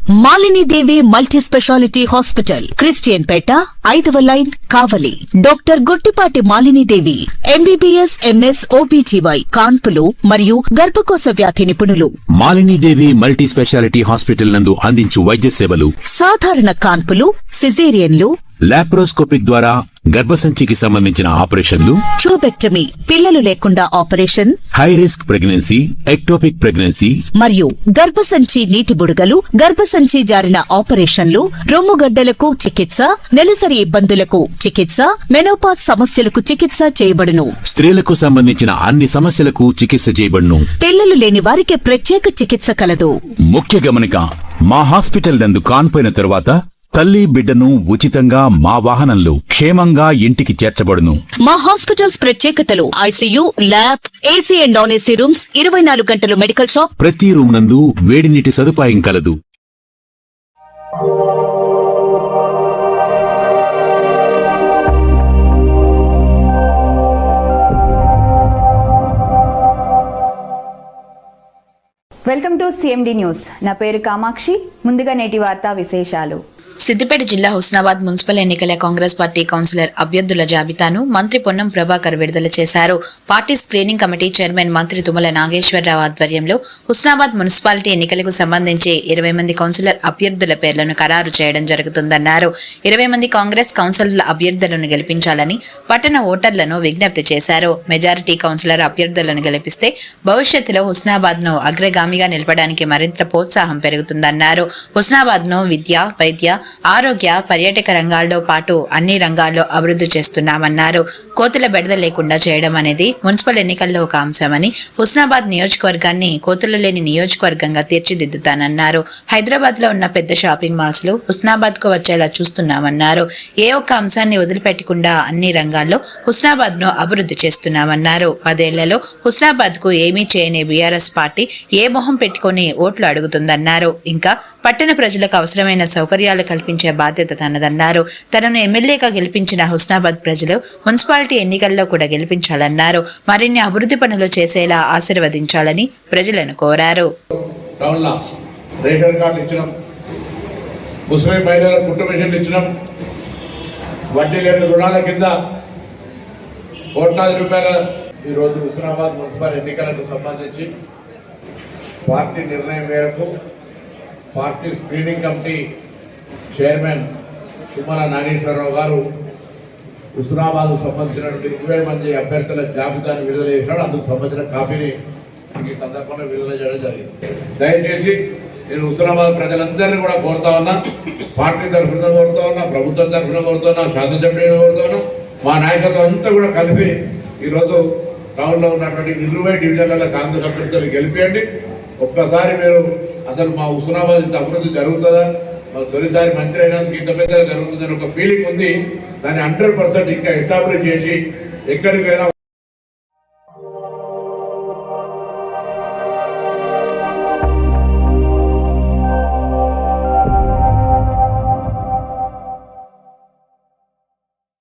మాలిని దేవి multi speciality hospital, Christian పేట, 5వ line, కావలి. Doctor Guttipati Malini దేవి, MBBS, MS, OBGY, కాన్పులు మరియు గర్భకోశ వ్యాధి నిపుణులు. మాలిని దేవి మల్టీ స్పెషాలిటీ హాస్పిటల్ నందు అందించు వైద్య సేవలు: సాధారణ కాన్పులు, సిజేరియన్లు, లాప్రోస్కోపిక్ ద్వారా గర్భసంచికి సంబంధించిన ఆపరేషన్లు, ట్యూబెక్టమీ, పిల్లలు లేకుండా operation, high risk pregnancy, ectopic pregnancy మరియు గర్భసంచి నీటి బుడగలు, గర్భసంచి జారిన ఆపరేషన్లు, రొమ్ముగడ్డలకు చికిత్స, నెలసరి ఇబ్బందులకు చికిత్స, మెనోపాజ్ సమస్యలకు చికిత్స చేయబడును. స్త్రీలకు సంబంధించిన అన్ని సమస్యలకు చికిత్స చేయబడును. పిల్లలు లేని వారికి ప్రత్యేక చికిత్స కలదు. ముఖ్య గమనిక: మా హాస్పిటల్ నందు కాన్పోయిన తరువాత తల్లి బిడ్డను ఉచితంగా మా వాహనంలో క్షేమంగా ఇంటికి చేర్చబడును. మా హాస్పిటల్స్ ప్రత్యేకతలు: ICU, lab, AC and non AC rooms, 24 గంటలు మెడికల్ షాప్, ప్రతి రూమ్ నందు వేడి నీటి సదుపాయం కలదు. Welcome to CMD news. నా పేరు కామాక్షి. ముందుగా నేటి వార్తా విశేషాలు. సిద్దిపేట జిల్లా హుస్నాబాద్ మున్సిపల్ ఎన్నికల కాంగ్రెస్ పార్టీ కౌన్సిలర్ అభ్యర్థుల జాబితాను మంత్రి పొన్నం ప్రభాకర్ విడుదల చేశారు. పార్టీ స్క్రీనింగ్ కమిటీ చైర్మన్ మంత్రి తుమ్మల నాగేశ్వరరావు ఆధ్వర్యంలో హుస్నాబాద్ మున్సిపాలిటీ ఎన్నికలకు సంబంధించి 20 మంది కౌన్సిలర్ అభ్యర్థుల పేర్లను ఖరారు చేయడం జరుగుతుందన్నారు. 20 మంది కాంగ్రెస్ కౌన్సిలర్ల అభ్యర్థులను గెలిపించాలని పట్టణ ఓటర్లను విజ్ఞప్తి చేశారు. మెజారిటీ కౌన్సిలర్ అభ్యర్థులను గెలిపిస్తే భవిష్యత్తులో హుస్నాబాద్ ను అగ్రగామిగా నిలపడానికి మరింత ప్రోత్సాహం పెరుగుతుందన్నారు. హుస్నాబాద్ ను విద్య, వైద్య, ఆరోగ్య, పర్యాటక రంగాల్లో పాటు అన్ని రంగాల్లో అభివృద్ధి చేస్తున్నామన్నారు. కోతుల బెడద లేకుండా చేయడం అనేది మున్సిపల్ ఎన్నికల్లో ఒక అంశమని, హుస్నాబాద్ నియోజకవర్గాన్ని కోతులు లేని నియోజకవర్గంగా తీర్చిదిద్దుతానన్నారు. హైదరాబాద్ లో ఉన్న పెద్ద షాపింగ్ మాల్స్ లు హుస్నాబాద్ కు వచ్చేలా చూస్తున్నామన్నారు. ఏ ఒక్క అంశాన్ని వదిలిపెట్టకుండా అన్ని రంగాల్లో హుస్నాబాద్ ను అభివృద్ధి చేస్తున్నామన్నారు. 10 ఏళ్లలో హుస్నాబాద్ కు ఏమీ చేయని బీఆర్ఎస్ పార్టీ ఏ మొహం పెట్టుకుని ఓట్లు అడుగుతుందన్నారు. ఇంకా పట్టణ ప్రజలకు అవసరమైన సౌకర్యాలు కల్పించే బాధ్యత తనదన్నారు. తనను ఎమ్మెల్యేగా గెలిపించిన హుస్నాబాద్ ప్రజలు మున్సిపాలిటీ ఎన్నికల్లో కూడా గెలిపించాలన్నారు. మరిన్ని అభివృద్ధి పనులు చేసేలా ఆశీర్వదించాలని ప్రజలను కోరారు. ముస్లిం మహిళలకు కుట్టు మిషన్లు ఇచ్చినాం. వడ్డీ లేని రుణాల కింద కోట్లాది రూపాయల. ఈరోజు హుస్నాబాద్ మున్సిపల్ ఎన్నికలకు సంబంధించి పార్టీ నిర్ణయం మేరకు party screening committee chairman Tummala Nageswararao గారు హుస్నాబాద్ సంబంధించినటువంటి 20 మంది అభ్యర్థుల జాబితాను విడుదల చేసినాడు. అందుకు సంబంధించిన కాపీని ఈ సందర్భంలో విడుదల చేయడం జరిగింది. దయచేసి నేను హుస్నాబాద్ ప్రజలందరినీ కూడా కోరుతా ఉన్నా, పార్టీ తరఫున కోరుతా ఉన్నా, ప్రభుత్వం తరఫున కోరుతా ఉన్నా, శాసనసభ్యులను కోరుతా ఉన్నా, మా నాయకత్వం అంతా కూడా కలిసి ఈరోజు టౌన్లో ఉన్నటువంటి 20 డివిజన్లలో కాంగ్రెస్ అభ్యర్థులు గెలిపియండి. ఒక్కసారి మీరు అసలు మా హుస్నాబాద్ ఇంత అభివృద్ధి జరుగుతుందా, తొలిసారి మంత్రి అయినందుకు ఇంత పెద్దగా జరుగుతుందని ఒక ఫీలింగ్ ఉంది. దాన్ని 100% ఇంకా ఎస్టాబ్లిష్ చేసి ఎక్కడికైనా